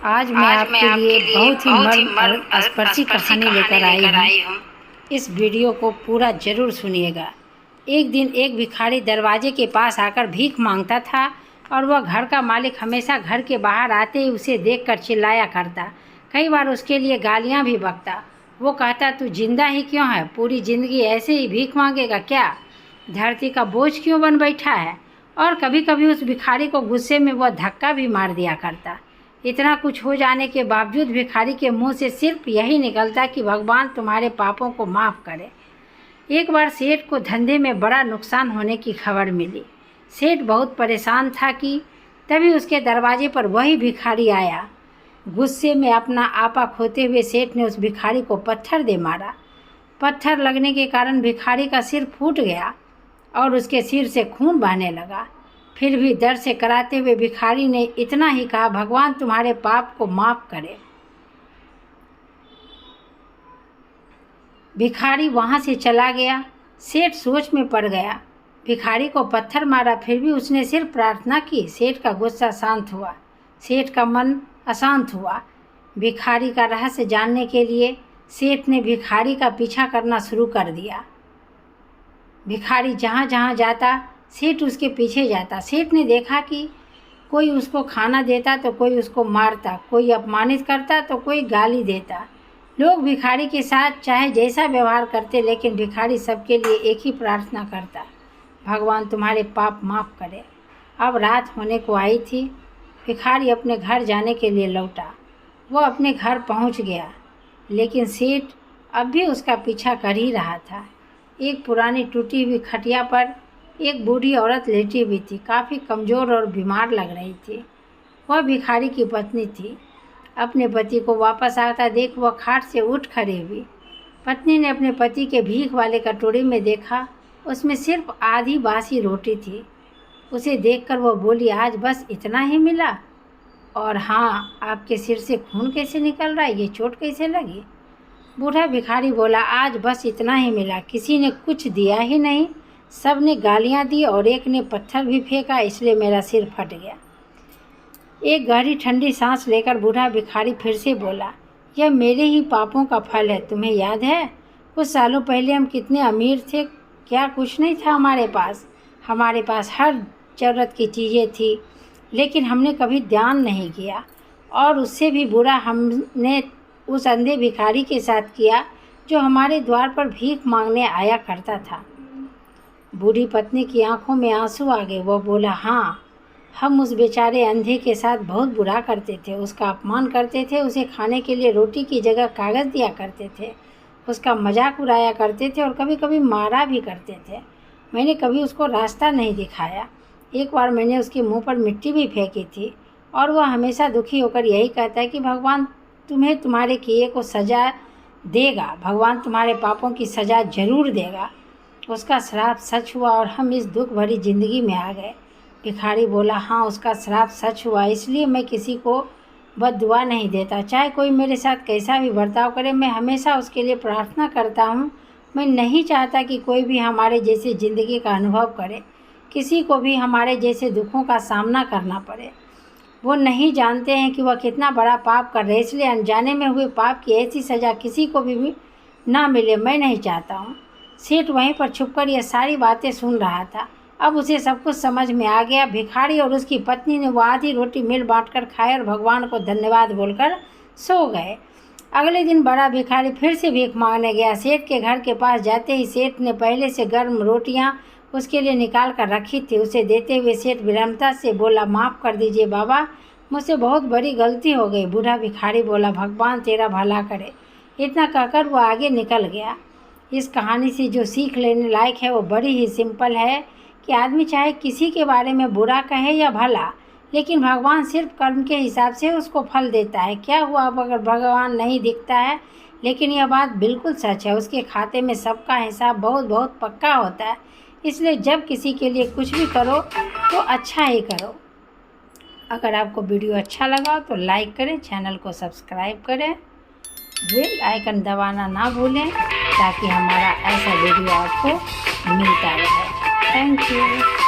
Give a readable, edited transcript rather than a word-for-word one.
आज मैं आपके लिए बहुत ही मर्मस्पर्शी कहानी लेकर आई हूँ। इस वीडियो को पूरा ज़रूर सुनिएगा। एक दिन एक भिखारी दरवाजे के पास आकर भीख मांगता था और वह घर का मालिक हमेशा घर के बाहर आते ही उसे देखकर चिल्लाया करता। कई बार उसके लिए गालियाँ भी बकता। वो कहता, तू जिंदा ही क्यों है? पूरी ज़िंदगी ऐसे ही भीख मांगेगा क्या? धरती का बोझ क्यों बन बैठा है? और कभी कभी उस भिखारी को गुस्से में वह धक्का भी मार दिया करता। इतना कुछ हो जाने के बावजूद भिखारी के मुंह से सिर्फ यही निकलता कि भगवान तुम्हारे पापों को माफ़ करे। एक बार सेठ को धंधे में बड़ा नुकसान होने की खबर मिली। सेठ बहुत परेशान था कि तभी उसके दरवाजे पर वही भिखारी आया। गुस्से में अपना आपा खोते हुए सेठ ने उस भिखारी को पत्थर दे मारा। पत्थर लगने के कारण भिखारी का सिर फूट गया और उसके सिर से खून बहने लगा। फिर भी दर्द से कराते हुए भिखारी ने इतना ही कहा, भगवान तुम्हारे पाप को माफ़ करे। भिखारी वहाँ से चला गया। सेठ सोच में पड़ गया। भिखारी को पत्थर मारा, फिर भी उसने सिर्फ प्रार्थना की। सेठ का गुस्सा शांत हुआ, सेठ का मन अशांत हुआ। भिखारी का रहस्य जानने के लिए सेठ ने भिखारी का पीछा करना शुरू कर दिया। भिखारी जहाँ जहाँ जाता सेठ उसके पीछे जाता। सेठ ने देखा कि कोई उसको खाना देता तो कोई उसको मारता, कोई अपमानित करता तो कोई गाली देता। लोग भिखारी के साथ चाहे जैसा व्यवहार करते, लेकिन भिखारी सबके लिए एक ही प्रार्थना करता, भगवान तुम्हारे पाप माफ़ करे। अब रात होने को आई थी। भिखारी अपने घर जाने के लिए लौटा। वह अपने घर पहुंच गया, लेकिन सेठ अब भी उसका पीछा कर ही रहा था। एक पुरानी टूटी हुई खटिया पर एक बूढ़ी औरत लेटी हुई थी। काफ़ी कमज़ोर और बीमार लग रही थी। वह भिखारी की पत्नी थी। अपने पति को वापस आता देख वह खाट से उठ खड़ी हुई। पत्नी ने अपने पति के भीख वाले कटोरे में देखा, उसमें सिर्फ आधी बासी रोटी थी। उसे देखकर वह बोली, आज बस इतना ही मिला? और हाँ, आपके सिर से खून कैसे निकल रहा है? ये चोट कैसे लगी? बूढ़ा भिखारी बोला, आज बस इतना ही मिला। किसी ने कुछ दिया ही नहीं। सब ने गालियाँ दी और एक ने पत्थर भी फेंका, इसलिए मेरा सिर फट गया। एक गहरी ठंडी सांस लेकर बूढ़ा भिखारी फिर से बोला, यह मेरे ही पापों का फल है। तुम्हें याद है कुछ सालों पहले हम कितने अमीर थे? क्या कुछ नहीं था हमारे पास? हमारे पास हर ज़रूरत की चीज़ें थी, लेकिन हमने कभी ध्यान नहीं किया। और उससे भी बुरा हमने उस अंधे भिखारी के साथ किया जो हमारे द्वार पर भीख मांगने आया करता था। बूढ़ी पत्नी की आंखों में आंसू आ गए। वह बोला, हाँ, हम उस बेचारे अंधे के साथ बहुत बुरा करते थे। उसका अपमान करते थे, उसे खाने के लिए रोटी की जगह कागज़ दिया करते थे, उसका मजाक उड़ाया करते थे और कभी कभी मारा भी करते थे। मैंने कभी उसको रास्ता नहीं दिखाया। एक बार मैंने उसके मुंह पर मिट्टी भी फेंकी थी और वह हमेशा दुखी होकर यही कहता है कि भगवान तुम्हें तुम्हारे किए को सज़ा देगा, भगवान तुम्हारे पापों की सज़ा ज़रूर देगा। उसका श्राप सच हुआ और हम इस दुख भरी ज़िंदगी में आ गए। भिखारी बोला, हाँ, उसका श्राप सच हुआ, इसलिए मैं किसी को बद्दुआ नहीं देता। चाहे कोई मेरे साथ कैसा भी बर्ताव करे, मैं हमेशा उसके लिए प्रार्थना करता हूँ। मैं नहीं चाहता कि कोई भी हमारे जैसे ज़िंदगी का अनुभव करे, किसी को भी हमारे जैसे दुखों का सामना करना पड़े। वो नहीं जानते हैं कि वह कितना बड़ा पाप कर रहे, इसलिए अनजाने में हुए पाप की ऐसी सज़ा किसी को भी ना मिले, मैं नहीं चाहता हूँ। सेठ वहीं पर छुपकर यह सारी बातें सुन रहा था। अब उसे सब कुछ समझ में आ गया। भिखारी और उसकी पत्नी ने वो आधी रोटी मिल बांटकर खाई और भगवान को धन्यवाद बोलकर सो गए। अगले दिन बड़ा भिखारी फिर से भीख मांगने गया। सेठ के घर के पास जाते ही सेठ ने पहले से गर्म रोटियां उसके लिए निकाल कर रखी थी। उसे देते हुए सेठ विनम्रता से बोला, माफ़ कर दीजिए बाबा, मुझसे बहुत बड़ी गलती हो गई। बूढ़ा भिखारी बोला, भगवान तेरा भला करे। इतना कहकर वो आगे निकल गया। इस कहानी से जो सीख लेने लायक है वो बड़ी ही सिंपल है कि आदमी चाहे किसी के बारे में बुरा कहे या भला, लेकिन भगवान सिर्फ कर्म के हिसाब से उसको फल देता है। क्या हुआ अब अगर भगवान नहीं दिखता है? लेकिन यह बात बिल्कुल सच है, उसके खाते में सबका हिसाब बहुत बहुत पक्का होता है। इसलिए जब किसी के लिए कुछ भी करो तो अच्छा ही करो। अगर आपको वीडियो अच्छा लगा तो लाइक करें, चैनल को सब्सक्राइब करें, बेल आइकन दबाना ना भूलें ताकि हमारा ऐसा वीडियो आपको मिलता रहे। Thank you.